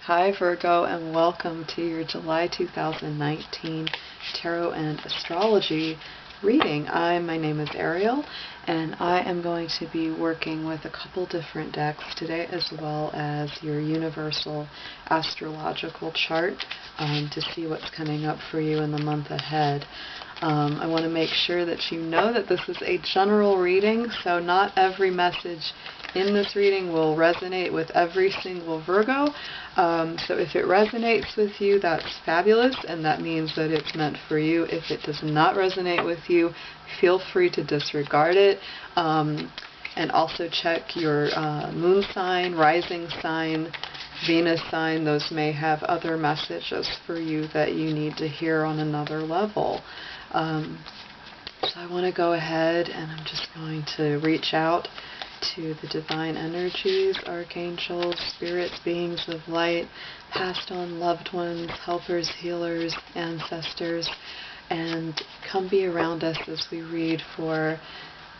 Hi Virgo, and welcome to your July 2019 Tarot and Astrology reading. My name is Ariel, and I am going to be working with a couple different decks today, as well as your universal astrological chart to see what's coming up for you in the month ahead. I want to make sure that you know that this is a general reading, so not every message in this reading will resonate with every single Virgo. So if it resonates with you, that's fabulous, and that means that it's meant for you. If it does not resonate with you, feel free to disregard it. And also check your moon sign, rising sign, Venus sign. Those may have other messages for you that you need to hear on another level. So I want to go ahead and I'm just going to reach out to the divine energies, archangels, spirits, beings of light, passed on loved ones, helpers, healers, ancestors, and come be around us as we read for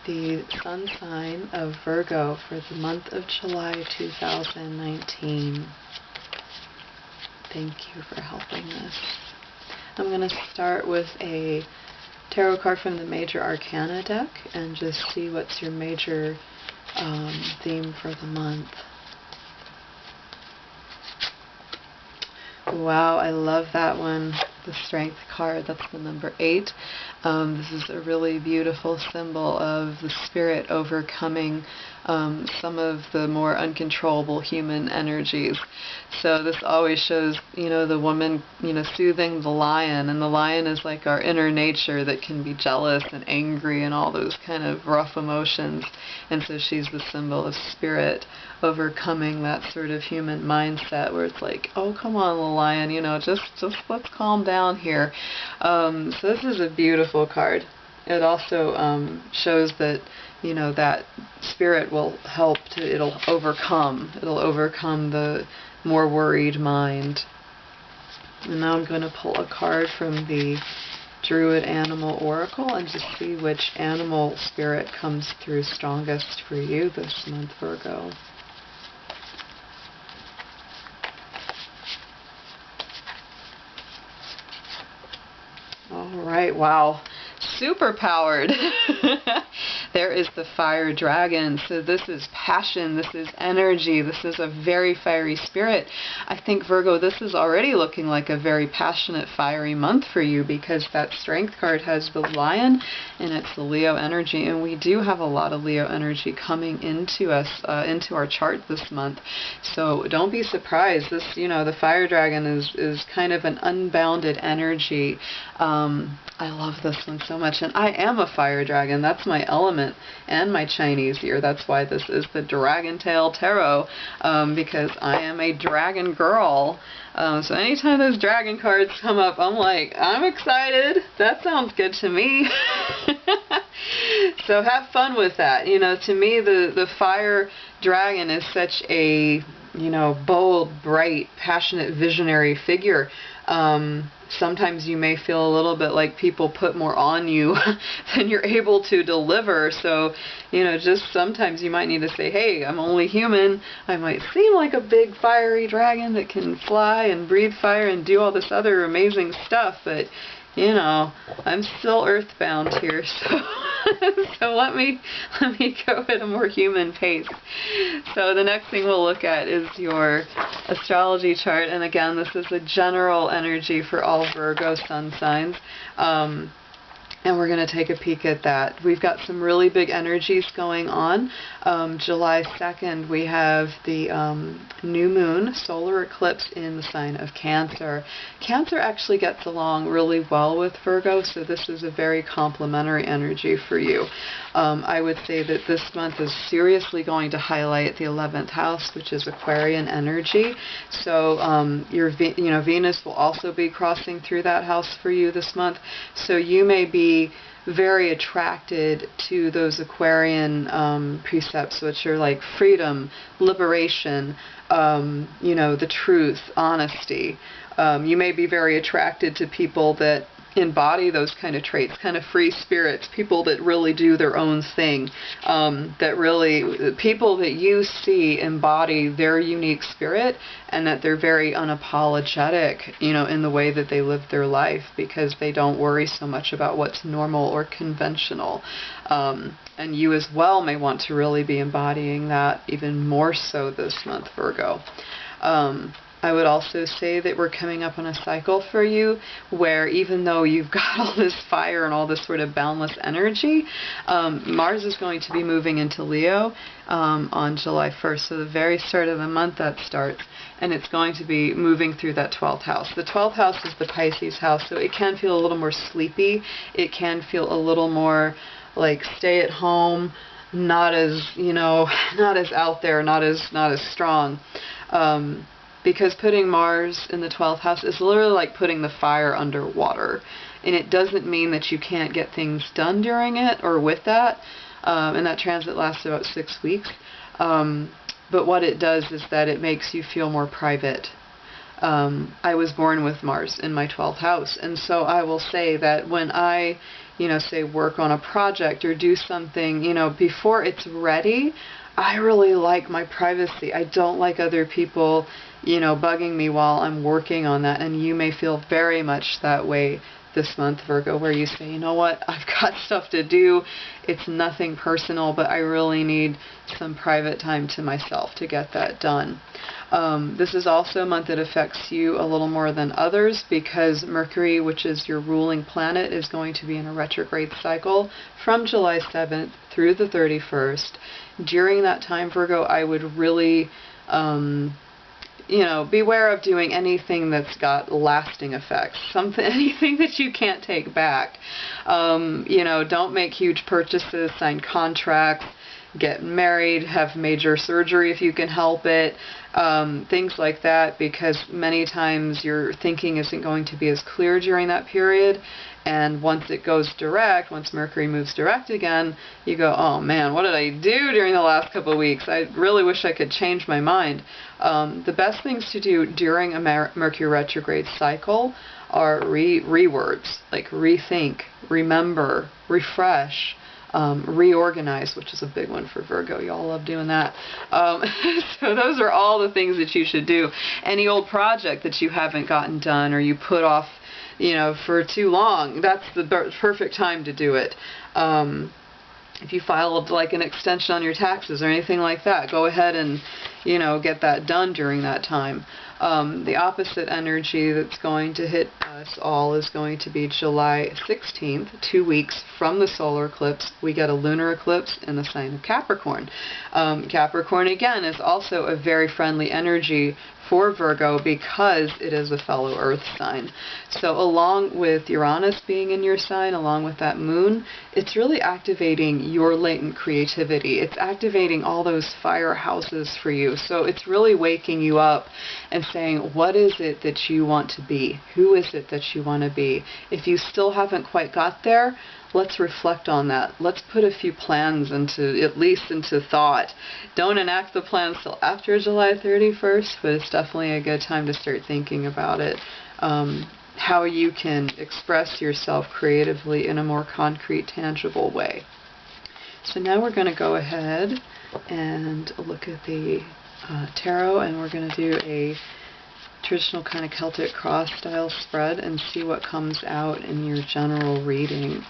the sun sign of Virgo for the month of July 2019. Thank you for helping us. I'm going to start with a tarot card from the Major Arcana deck and just see what's your major theme for the month. Wow, I love that one. The Strength card, that's the number 8. This is a really beautiful symbol of the spirit overcoming some of the more uncontrollable human energies. So this always shows, the woman, soothing the lion, and the lion is like our inner nature that can be jealous and angry and all those kind of rough emotions. And so she's the symbol of spirit overcoming that sort of human mindset where it's like, oh, come on, little lion, just let's calm down here. So this is a beautiful card. It also shows that, that spirit will help it'll overcome the more worried mind. And now I'm going to pull a card from the Druid Animal Oracle and just see which animal spirit comes through strongest for you this month, Virgo. All right, wow. Super powered. There is the fire dragon. So this is passion, this is energy, this is a very fiery spirit. I think, Virgo, this is already looking like a very passionate, fiery month for you, because that Strength card has the lion and it's the Leo energy, and we do have a lot of Leo energy coming into us, into our chart this month. So don't be surprised. This, the fire dragon is kind of an unbounded energy. I love this one so much, and I am a fire dragon. That's my element and my Chinese year. That's why this is the Dragon Tail Tarot, because I am a dragon girl. So anytime those dragon cards come up, I'm like, I'm excited. That sounds good to me. So have fun with that. To me, the fire dragon is such a, bold, bright, passionate, visionary figure. Sometimes you may feel a little bit like people put more on you than you're able to deliver. So, just sometimes you might need to say, hey, I'm only human. I might seem like a big fiery dragon that can fly and breathe fire and do all this other amazing stuff, but I'm still earthbound here, so so let me go at a more human pace. So the next thing we'll look at is your astrology chart, and again, this is a general energy for all Virgo sun signs. And we're going to take a peek at that. We've got some really big energies going on. July 2nd, we have the new moon, solar eclipse in the sign of Cancer. Cancer actually gets along really well with Virgo, so this is a very complementary energy for you. I would say that this month is seriously going to highlight the 11th house, which is Aquarian energy. So Venus will also be crossing through that house for you this month. So you may be very attracted to those Aquarian precepts, which are like freedom, liberation, the truth, honesty. You may be very attracted to people that embody those kind of traits, kind of free spirits, people that really do their own thing, people that you see embody their unique spirit, and that they're very unapologetic, in the way that they live their life, because they don't worry so much about what's normal or conventional. And you as well may want to really be embodying that even more so this month, Virgo. I would also say that we're coming up on a cycle for you where, even though you've got all this fire and all this sort of boundless energy, Mars is going to be moving into Leo on July 1st. So the very start of the month that starts, and it's going to be moving through that 12th house. The 12th house is the Pisces house, so it can feel a little more sleepy. It can feel a little more like stay at home, not as out there, not as strong. Because putting Mars in the 12th house is literally like putting the fire underwater. And it doesn't mean that you can't get things done during it or with that. And that transit lasts about 6 weeks. But what it does is that it makes you feel more private. I was born with Mars in my 12th house. And so I will say that when I, say work on a project or do something, before it's ready, I really like my privacy. I don't like other people, bugging me while I'm working on that. And you may feel very much that way this month, Virgo, where you say, you know what, I've got stuff to do. It's nothing personal, but I really need some private time to myself to get that done. This is also a month that affects you a little more than others, because Mercury, which is your ruling planet, is going to be in a retrograde cycle from July 7th through the 31st. During that time, Virgo, I would really beware of doing anything that's got lasting effects. Anything that you can't take back. Don't make huge purchases, sign contracts, get married, have major surgery if you can help it. Things like that, because many times your thinking isn't going to be as clear during that period. And once it goes direct, once Mercury moves direct again, you go, oh man, what did I do during the last couple of weeks? I really wish I could change my mind. The best things to do during a Mercury retrograde cycle are rewords, like rethink, remember, refresh, reorganize, which is a big one for Virgo. Y'all love doing that. So those are all the things that you should do. Any old project that you haven't gotten done or you put off for too long, that's the perfect time to do it. If you filed like an extension on your taxes or anything like that, go ahead and, get that done during that time. The opposite energy that's going to hit us all is going to be July 16th, 2 weeks from the solar eclipse. We get a lunar eclipse in the sign of Capricorn. Capricorn, again, is also a very friendly energy for Virgo because it is a fellow Earth sign. So along with Uranus being in your sign, along with that moon, it's really activating your latent creativity. It's activating all those fire houses for you. So it's really waking you up and saying, what is it that you want to be? Who is it that you want to be? If you still haven't quite got there, let's reflect on that. Let's put a few plans at least into thought. Don't enact the plans till after July 31st, but it's definitely a good time to start thinking about it. How you can express yourself creatively in a more concrete, tangible way. So now we're going to go ahead and look at the tarot, and we're going to do a traditional kind of Celtic cross style spread and see what comes out in your general reading.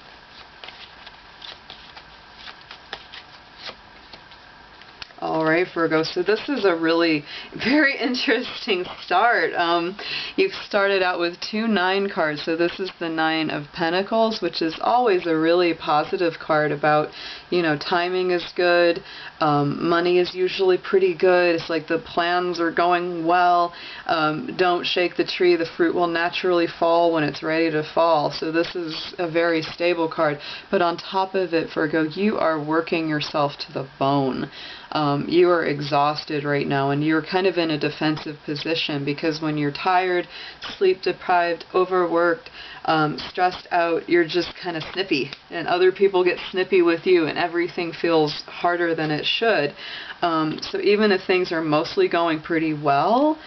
Alright, Virgo, so this is a really very interesting start. You've started out with 2 9 cards, so this is the 9 of Pentacles, which is always a really positive card about, timing is good, money is usually pretty good, it's like the plans are going well, don't shake the tree, the fruit will naturally fall when it's ready to fall. So this is a very stable card, but on top of it, Virgo, you are working yourself to the bone. You are exhausted right now, and you're kind of in a defensive position because when you're tired, sleep deprived, overworked, stressed out, you're just kind of snippy, and other people get snippy with you, and everything feels harder than it should. So even if things are mostly going pretty well,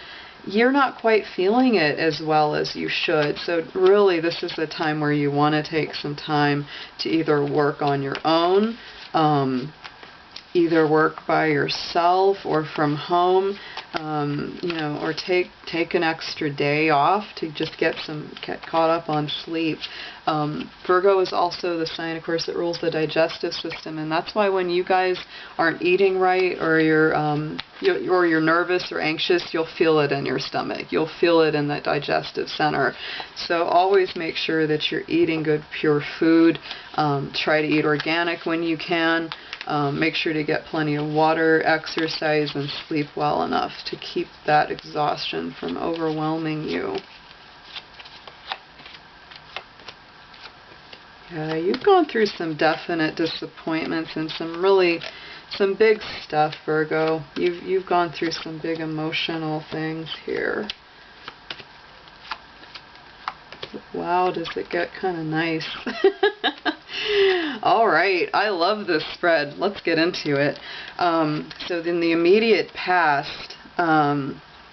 you're not quite feeling it as well as you should. So really, this is the time where you want to take some time to either work on your own, either work by yourself or from home, you know, or take an extra day off to just get caught up on sleep. Virgo is also the sign, of course, that rules the digestive system, and that's why when you guys aren't eating right, or you're nervous or anxious, you'll feel it in your stomach. You'll feel it in that digestive center. So always make sure that you're eating good, pure food. Try to eat organic when you can. Make sure to get plenty of water, exercise, and sleep well enough to keep that exhaustion from overwhelming you. Yeah, you've gone through some definite disappointments and some big stuff, Virgo. You've gone through some big emotional things here. Wow, does it get kind of nice. Alright, I love this spread. Let's get into it. So in the immediate past,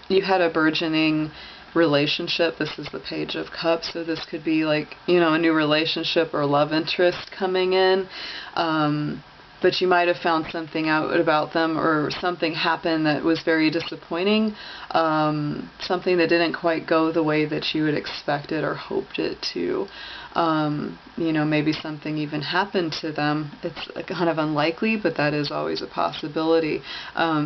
you had a burgeoning relationship. This is the Page of Cups, so this could be like, you know, a new relationship or love interest coming in. But you might have found something out about them, or something happened that was very disappointing, something that didn't quite go the way that you had expected or hoped it to. You know, maybe something even happened to them. It's kind of unlikely, but that is always a possibility.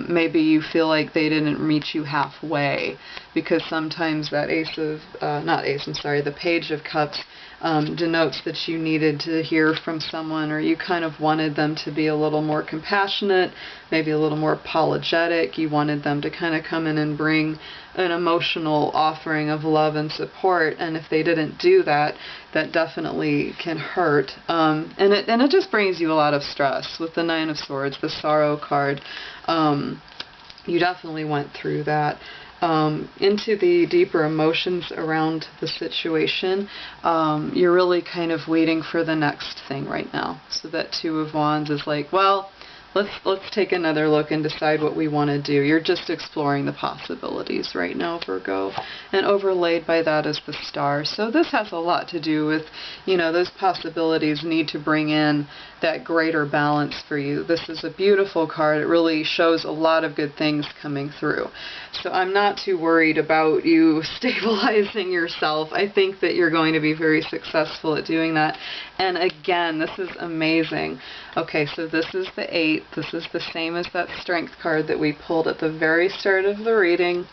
Maybe you feel like they didn't meet you halfway, because sometimes that the Page of Cups denotes that you needed to hear from someone, or you kind of wanted them to be a little more compassionate, maybe a little more apologetic. You wanted them to kind of come in and bring an emotional offering of love and support, and if they didn't do that, that definitely can hurt. And it just brings you a lot of stress with the Nine of Swords, the Sorrow card. You definitely went through that. Into the deeper emotions around the situation, you're really kind of waiting for the next thing right now. So that Two of Wands is like, well, let's take another look and decide what we want to do. You're just exploring the possibilities right now, Virgo. And overlaid by that is the Star. So this has a lot to do with, you know, those possibilities need to bring in that greater balance for you. This is a beautiful card. It really shows a lot of good things coming through. So I'm not too worried about you stabilizing yourself. I think that you're going to be very successful at doing that. And again, this is amazing. Okay, so this is the 8. This is the same as that Strength card that we pulled at the very start of the reading.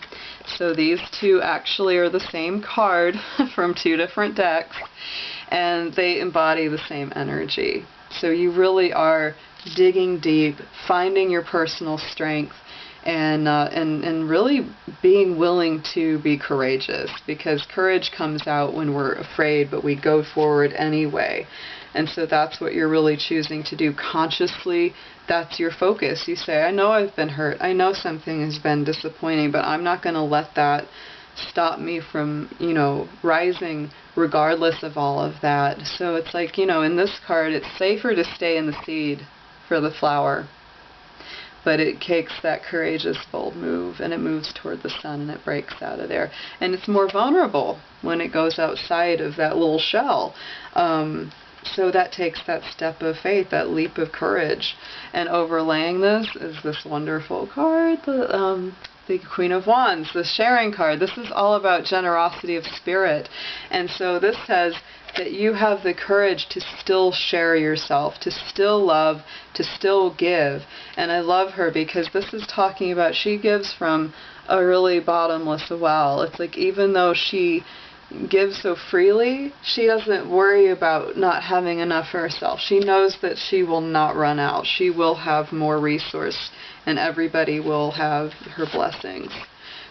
So these two actually are the same card from two different decks, and they embody the same energy. So you really are digging deep, finding your personal strength, and really being willing to be courageous, because courage comes out when we're afraid, but we go forward anyway. And so that's what you're really choosing to do consciously. That's your focus. You say, I know I've been hurt. I know something has been disappointing, but I'm not going to let that stop me from, you know, rising regardless of all of that. So it's like, you know, in this card, it's safer to stay in the seed for the flower. But it takes that courageous, bold move, and it moves toward the sun, and it breaks out of there. And it's more vulnerable when it goes outside of that little shell. So that takes that step of faith, that leap of courage. And overlaying this is this wonderful card, the Queen of Wands, the sharing card. This is all about generosity of spirit. And so this says that you have the courage to still share yourself, to still love, to still give. And I love her because this is talking about she gives from a really bottomless well. It's like, even though she gives so freely, she doesn't worry about not having enough for herself. She knows that she will not run out. She will have more resource, and everybody will have her blessings.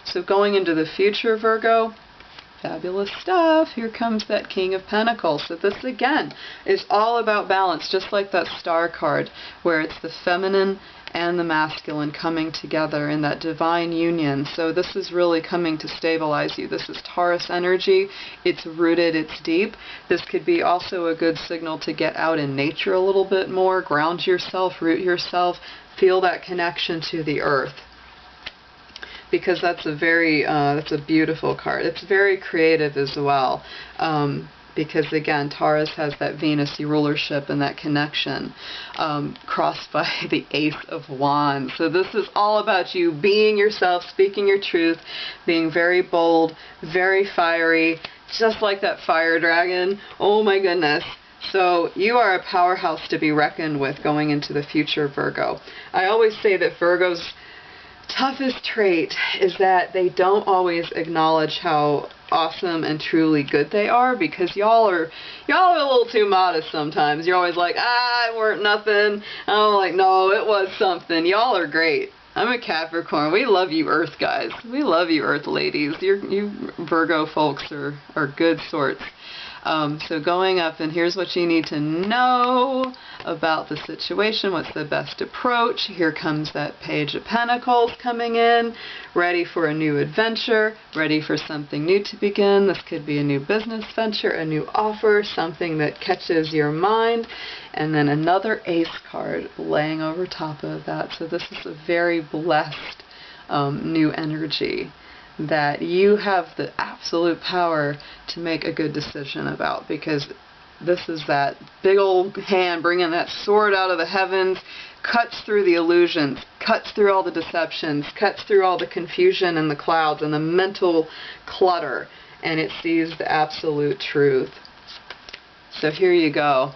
So going into the future, Virgo, fabulous stuff. Here comes that King of Pentacles. So this, again, is all about balance, just like that Star card, where it's the feminine and the masculine coming together in that divine union. So this is really coming to stabilize you. This is Taurus energy. It's rooted, it's deep. This could be also a good signal to get out in nature a little bit more, ground yourself, root yourself, feel that connection to the earth. because that's a beautiful card. It's very creative as well. Because again, Taurus has that Venus rulership and that connection, crossed by the Ace of Wands. So this is all about you being yourself, speaking your truth, being very bold, very fiery, just like that fire dragon. Oh my goodness. So you are a powerhouse to be reckoned with going into the future, Virgo. I always say that Virgo's toughest trait is that they don't always acknowledge how awesome and truly good they are, because y'all are a little too modest sometimes. You're always like, it weren't nothing. I'm like, no, it was something. Y'all are great. I'm a Capricorn. We love you Earth guys. We love you Earth ladies. You Virgo folks are good sorts. So going up, and here's what you need to know about the situation. What's the best approach? Here comes that Page of Pentacles coming in, ready for a new adventure, ready for something new to begin. This could be a new business venture, a new offer, something that catches your mind, and then another Ace card laying over top of that. So this is a very blessed new energy that you have the absolute power to make a good decision about, because this is that big old hand bringing that sword out of the heavens, cuts through the illusions, cuts through all the deceptions, cuts through all the confusion and the clouds and the mental clutter, and it sees the absolute truth. So here you go.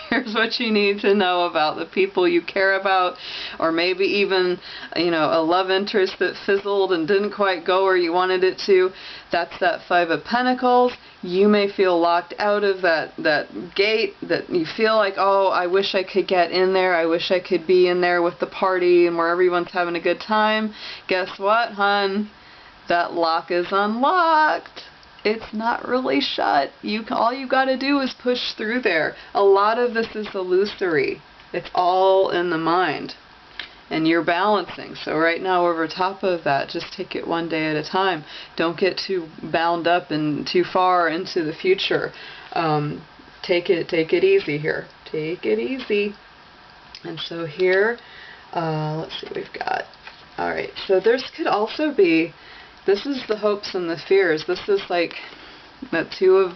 Here's what you need to know about the people you care about, or maybe even, a love interest that fizzled and didn't quite go where you wanted it to. That's that Five of Pentacles. You may feel locked out of that gate, that you feel like, oh, I wish I could get in there. I wish I could be in there with the party and where everyone's having a good time. Guess what, hun? That lock is unlocked. It's not really shut. All you got to do is push through there. A lot of this is illusory. It's all in the mind. And you're balancing. So right now, over top of that, just take it one day at a time. Don't get too bound up and too far into the future. Take it easy here. Take it easy. And so here, let's see what we've got. All right. So this could also be, this is the hopes and the fears. This is like that two of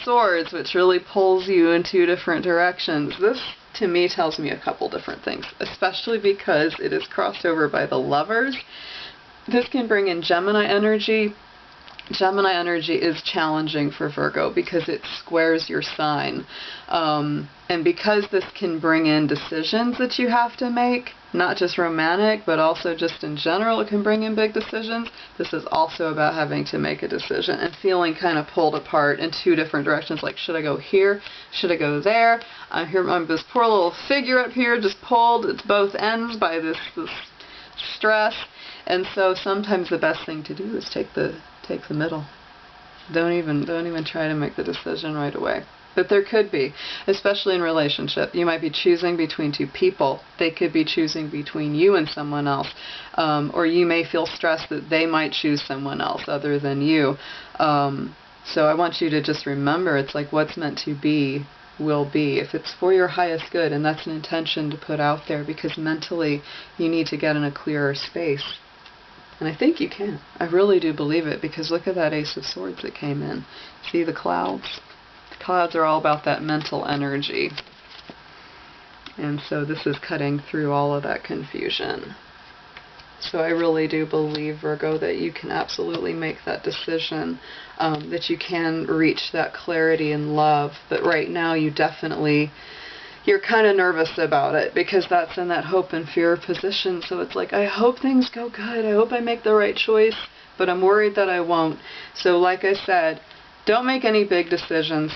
swords, which really pulls you in two different directions. This, to me, tells me a couple different things, especially because it is crossed over by the Lovers. This can bring in Gemini energy. Gemini energy is challenging for Virgo because it squares your sign. And because this can bring in decisions that you have to make, not just romantic, but also just in general, it can bring in big decisions. This is also about having to make a decision and feeling kind of pulled apart in two different directions. Like, should I go here? Should I go there? I'm this poor little figure up here just pulled at both ends by this stress. And so sometimes the best thing to do is take the middle. Don't even try to make the decision right away. But there could be, especially in relationship. You might be choosing between two people. They could be choosing between you and someone else. Or you may feel stressed that they might choose someone else other than you. So I want you to just remember, it's like what's meant to be will be. If it's for your highest good, and that's an intention to put out there, because mentally you need to get in a clearer space. And I think you can. I really do believe it, because look at that Ace of Swords that came in. See the clouds? The clouds are all about that mental energy. And so this is cutting through all of that confusion. So I really do believe, Virgo, that you can absolutely make that decision, that you can reach that clarity and love. But right now you're kind of nervous about it, because that's in that hope and fear position. So it's like, I hope things go good. I hope I make the right choice, but I'm worried that I won't. So like I said, don't make any big decisions.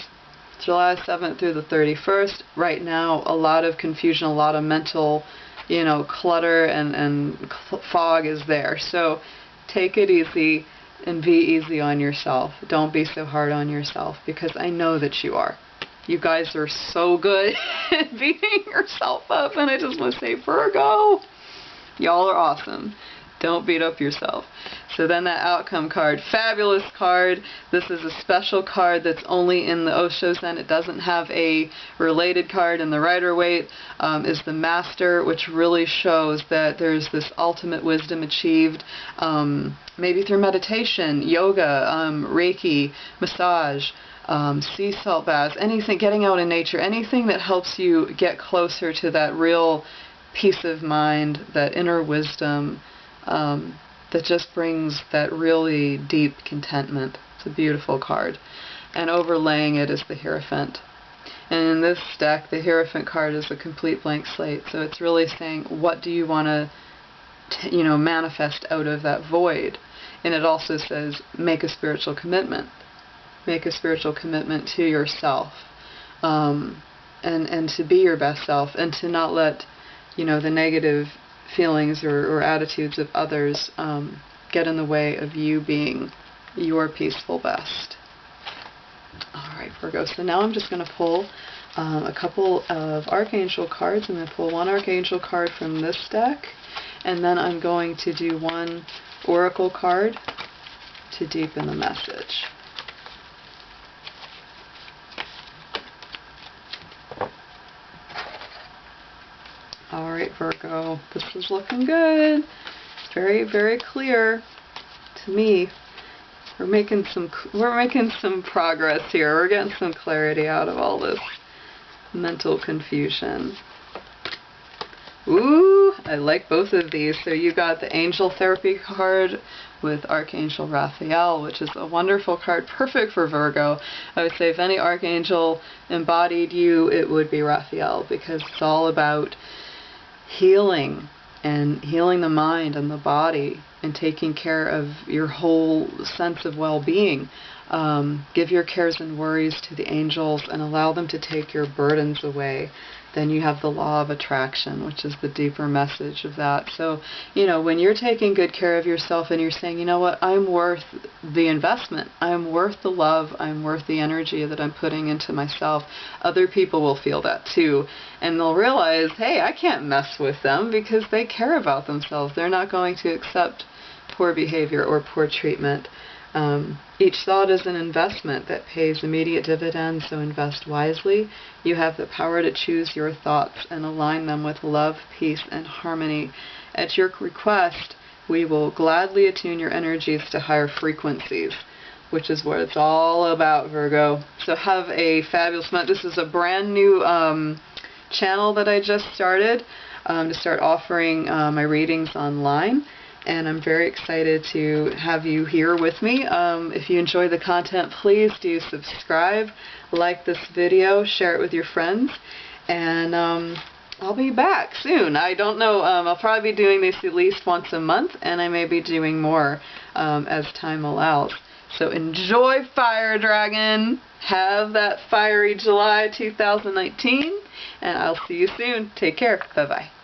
July 7th through the 31st. Right now, a lot of confusion, a lot of mental, clutter and fog is there. So take it easy and be easy on yourself. Don't be so hard on yourself, because I know that you are. You guys are so good at beating yourself up, and I just want to say, Virgo, y'all are awesome. Don't beat up yourself. So then that outcome card, fabulous card. This is a special card that's only in the Osho Zen. It doesn't have a related card. And the Rider-Waite is the Master, which really shows that there's this ultimate wisdom achieved maybe through meditation, yoga, Reiki, massage, sea salt baths, anything, getting out in nature, anything that helps you get closer to that real peace of mind, that inner wisdom, that just brings that really deep contentment. It's a beautiful card. And overlaying it is the Hierophant. And in this deck, the Hierophant card is a complete blank slate. So it's really saying, what do you want to, manifest out of that void? And it also says, make a spiritual commitment. Make a spiritual commitment to yourself. And to be your best self. And to not let, the negative feelings or attitudes of others get in the way of you being your peaceful best. Alright, Virgo, so now I'm just going to pull a couple of Archangel cards. I'm going to pull one Archangel card from this deck, and then I'm going to do one Oracle card to deepen the message. Alright, Virgo, this is looking good. It's very, very clear to me. We're making some progress here. We're getting some clarity out of all this mental confusion. Ooh, I like both of these. So you got the Angel Therapy card with Archangel Raphael, which is a wonderful card, perfect for Virgo. I would say if any Archangel embodied you, it would be Raphael, because it's all about healing, and healing the mind and the body, and taking care of your whole sense of well-being. Give your cares and worries to the angels and allow them to take your burdens away. Then you have the law of attraction, which is the deeper message of that. So, when you're taking good care of yourself and you're saying, you know what, I'm worth the investment, I'm worth the love, I'm worth the energy that I'm putting into myself, other people will feel that too. And they'll realize, hey, I can't mess with them because they care about themselves. They're not going to accept poor behavior or poor treatment. Each thought is an investment that pays immediate dividends, so invest wisely. You have the power to choose your thoughts and align them with love, peace, and harmony. At your request, we will gladly attune your energies to higher frequencies, which is what it's all about, Virgo. So have a fabulous month. This is a brand new channel that I just started to start offering my readings online. And I'm very excited to have you here with me. If you enjoy the content, please do subscribe, like this video, share it with your friends, and I'll be back soon. I don't know, I'll probably be doing this at least once a month, and I may be doing more as time allows. So enjoy Fire Dragon, have that fiery July 2019, and I'll see you soon. Take care. Bye-bye.